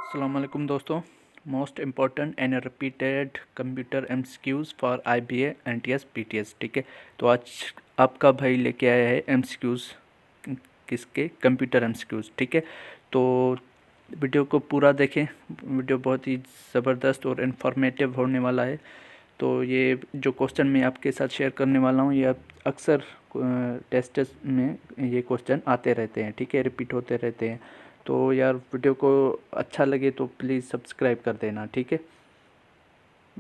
अस्सलाम वालेकुम दोस्तों। Most important and repeated computer MCQs for IBA NTS PTS. ठीक है, तो आज आपका भाई लेके आया है एमसीक्यूज़ किसके, कंप्यूटर एमसीक्यूज़। ठीक है, तो वीडियो को पूरा देखें, वीडियो बहुत ही ज़बरदस्त और इन्फॉर्मेटिव होने वाला है। तो ये जो क्वेश्चन मैं आपके साथ शेयर करने वाला हूँ, ये अक्सर टेस्ट में ये क्वेश्चन आते रहते हैं। ठीक है, रिपीट होते रहते हैं। तो यार वीडियो को अच्छा लगे तो प्लीज़ सब्सक्राइब कर देना। ठीक है,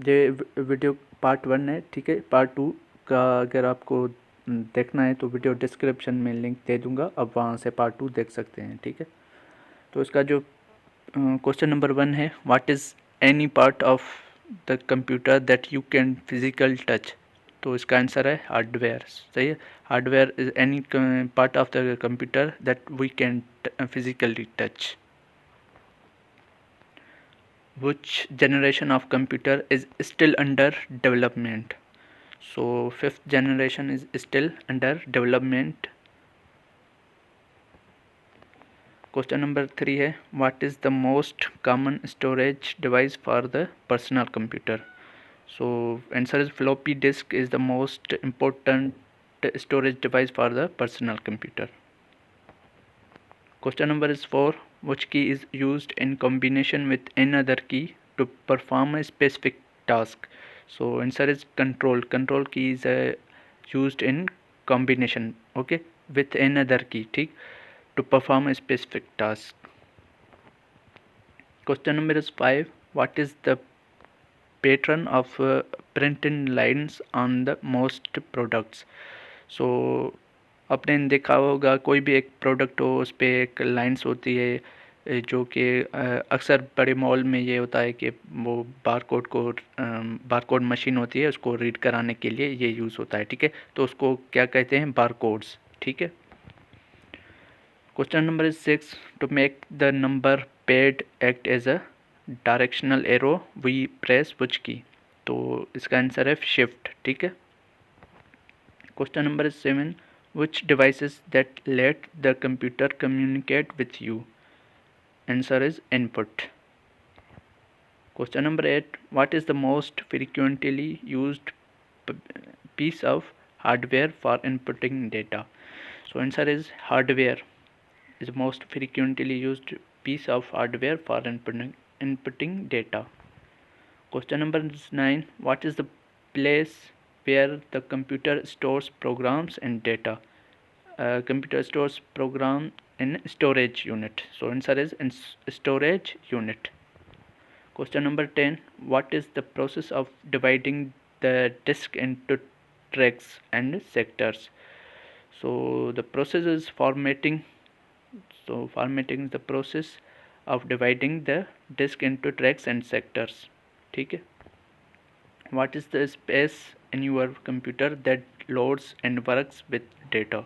ये वीडियो पार्ट 1 है। ठीक है, पार्ट 2 का अगर आपको देखना है तो वीडियो डिस्क्रिप्शन में लिंक दे दूंगा, आप वहाँ से पार्ट 2 देख सकते हैं। ठीक है, तो इसका जो क्वेश्चन नंबर 1 है, what is any part of the computer that you can physical touch. तो इसका आंसर है हार्डवेयर। सही है, hardware is any part of the computer that we can physically touch. Which generation of computer is still under development? So fifth generation is still under development. Question number 3 है, what is the most common storage device for the personal computer? So answer is floppy disk is the most important storage device for the personal computer. Question number is 4, which key is used in combination with another key to perform a specific task? So answer is control. Control key is used in combination, okay, with another key, ठीक, to perform a specific task. Question number is 5, what is the pattern of printing lines on the most products? So आपने देखा होगा कोई भी एक product हो उस पर एक लाइंस होती है, जो कि अक्सर बड़े मॉल में ये होता है कि वो बारकोड मशीन होती है, उसको रीड कराने के लिए ये यूज़ होता है। ठीक है, तो उसको क्या कहते हैं, बारकोड्स। ठीक है, question number is 6, to make the number pad act as a directional arrow we press which key. तो इसका आंसर है शिफ्ट। ठीक है, question number is 7, which devices that let the computer communicate with you? Answer is input. Question number 8, what is the most frequently used piece of hardware for inputting data? So answer is hardware is most frequently used piece of hardware for inputting data. Question number 9, what is the place where the computer stores programs and data? Computer stores program in storage unit. So answer is in storage unit. Question number 10, what is the process of dividing the disk into tracks and sectors? So the process is formatting. So formatting is the process of dividing the disk into tracks and sectors. ठीक है, what is the space in your computer that loads and works with data?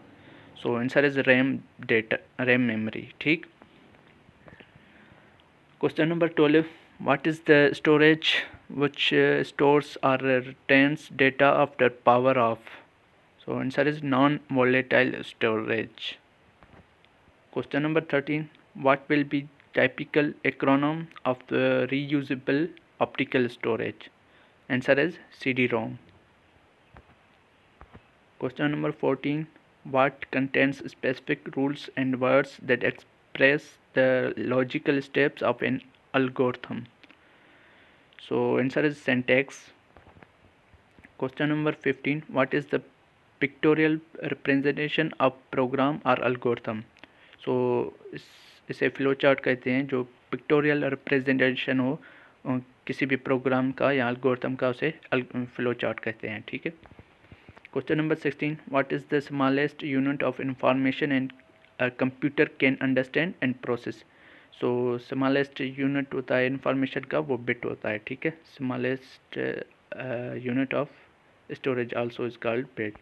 So answer is RAM memory. ठीक, question number 12, what is the storage which stores or retains data after power off? So answer is non volatile storage. Question number 13, what will be typical acronym of the reusable optical storage? Answer is CD-ROM. Question number 14, what contains specific rules and words that express the logical steps of an algorithm? So answer is syntax. Question number 15, what is the pictorial representation of program or algorithm? So इसे flow chart कहते हैं, जो pictorial representation हो किसी भी programme का या algorithm का, उसे फ्लो चार्ट कहते हैं। ठीक है, Question number 16, what is the smallest unit of information and a computer can understand and process? So smallest unit होता है information का, वो bit होता है। ठीक है, smallest unit of storage also is called bit.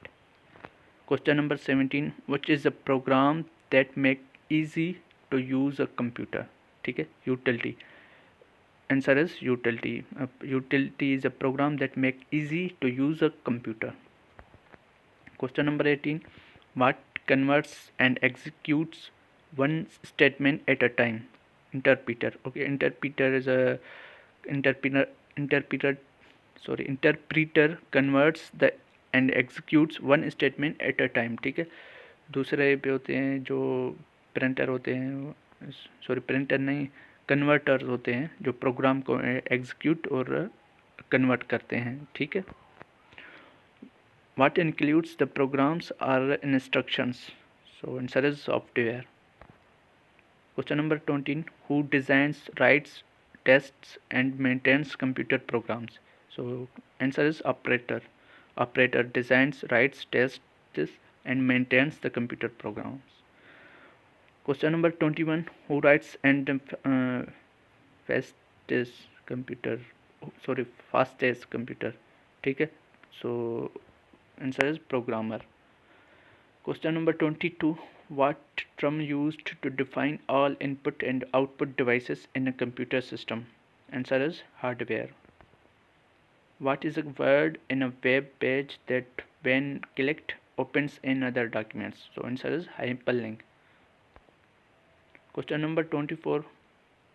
Question number 17, which is a program that make easy to use a computer? ठीक है, utility. Answer is utility. Utility is a program that make easy to use a computer. Question number 18, what converts and executes one statement at a time. Interpreter. Okay, interpreter is a interpreter interpreter interpreter converts the and executes one statement at a time. ठीक है, दूसरे पे होते हैं जो printer होते हैं, printer नहीं, कन्वर्टर होते हैं जो प्रोग्राम को एग्जीक्यूट और कन्वर्ट करते हैं. ठीक है. What includes the programs or instructions? So answer is software. Question number 20. Who designs, writes, tests and maintains computer programs? So answer is operator. Operator designs, writes, tests and maintains the computer programs. Question number 21. Who writes and fastest computer? Fastest computer. ठीक है. So answer is programmer. Question number 22. What term used to define all input and output devices in a computer system? Answer is hardware. What is a word in a web page that when clicked opens in other documents? So answer is hyperlink. Question number 24.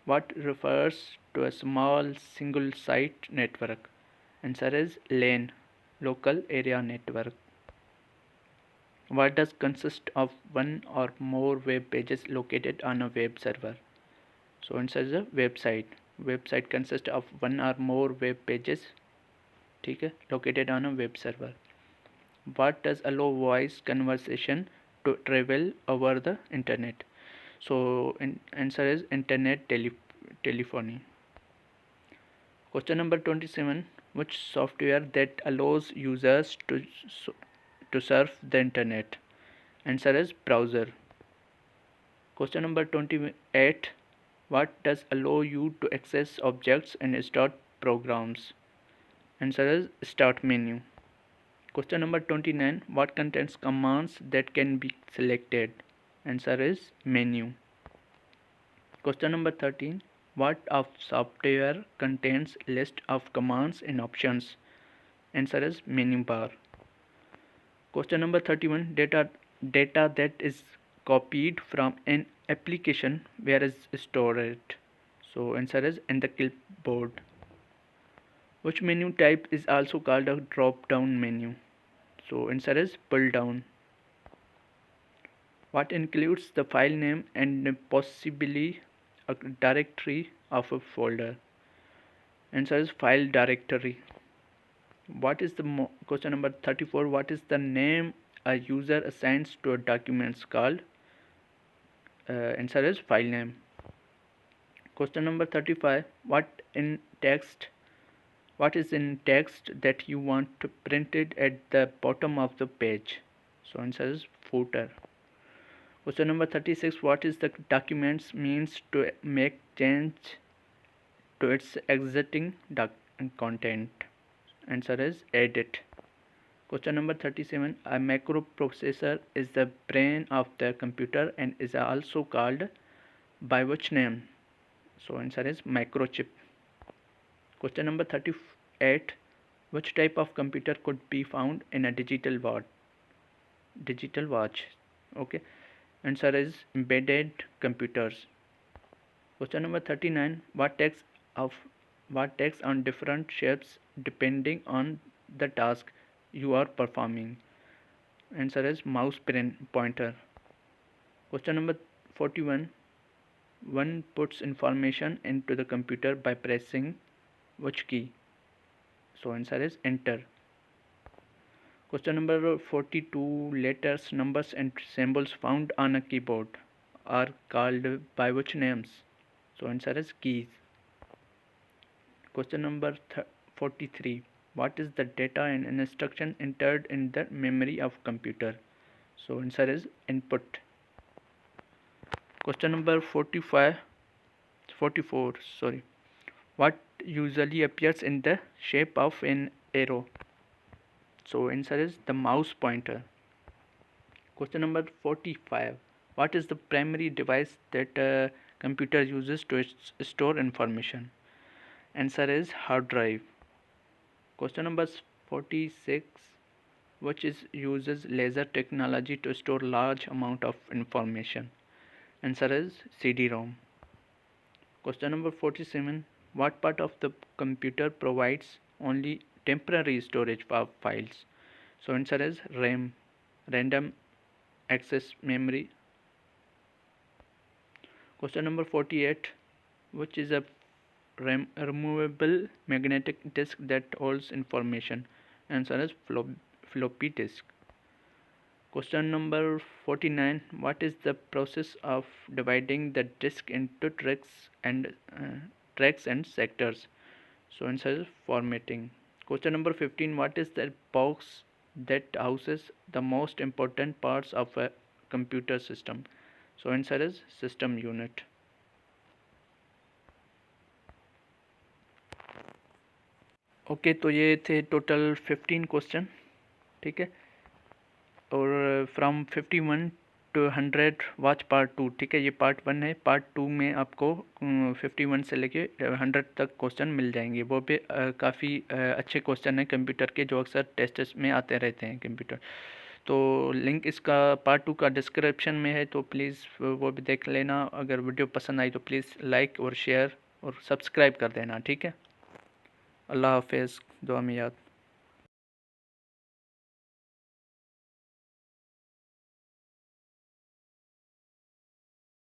What refers to a small single site network? Answer is LAN, local area network. What does consist of one or more web pages located on a web server? So answer is a website. Website consists of one or more web pages, ठीक है, located on a web server. What does allow voice conversation to travel over the internet? So answer is internet telephony. Question number 27. Which software that allows users to surf the internet? Answer is browser. Question number 28. What does allow you to access objects and start programs? Answer is start menu. Question number 29. What contains commands that can be selected? Answer is menu. Question number 13. What of software contains list of commands and options? Answer is menu bar. Question number 31. Data that is copied from an application where is stored? So answer is in the clipboard. Which menu type is also called a drop down menu? So answer is pull down. What includes the file name and possibly a directory of a folder? Answer is file directory. What is the question number 34. What is the name a user assigns to a document called? Answer is file name. Question number 35. What is in text that you want to printed at the bottom of the page? So answer is footer. Question number 36. What is the documents means to make change to its existing content? Answer is edit. Question number 37. A microprocessor is the brain of the computer and is also called by which name? So answer is microchip. Question number 38. Which type of computer could be found in a digital watch? Okay. Answer is embedded computers. Question number 39. What takes on different shapes depending on the task you are performing? Answer is mouse pointer. Question number 41. One puts information into the computer by pressing which key? So answer is enter. Question number 42. Letters, numbers and symbols found on a keyboard are called by which names? So answer is keys. Question number 43. What is the data and instruction entered in the memory of computer? So answer is input. Question number 44. What usually appears in the shape of an arrow? So answer is the mouse pointer. Question number 45. What is the primary device that a computer uses to store information? Answer is hard drive. Question number 46. Which uses laser technology to store large amount of information? Answer is CD-ROM. Question number 47. What part of the computer provides only temporary storage of files? So answer is RAM, random access memory. Question number 48. Which is a removable magnetic disk that holds information? Answer is floppy disk. Question number 49. What is the process of dividing the disk into tracks and sectors? So answer is formatting. Question number 15. What is the box that houses the most important parts of a computer system? So answer is system unit. Okay तो ये थे total 15 question, ठीक है। और from 51 to 100 watch part 2, ठीक है। ये part 1 है। पार्ट 2 में आपको 51 से लेके 100 तक क्वेश्चन मिल जाएंगे। वो भी काफ़ी अच्छे क्वेश्चन हैं कंप्यूटर के, जो अक्सर टेस्ट में आते रहते हैं कंप्यूटर। तो लिंक इसका पार्ट 2 का डिस्क्रिप्शन में है, तो प्लीज़ वो भी देख लेना। अगर वीडियो पसंद आई तो प्लीज़ लाइक और शेयर और सब्सक्राइब कर देना, ठीक है। अल्लाह हाफिज़, दुआ में याद।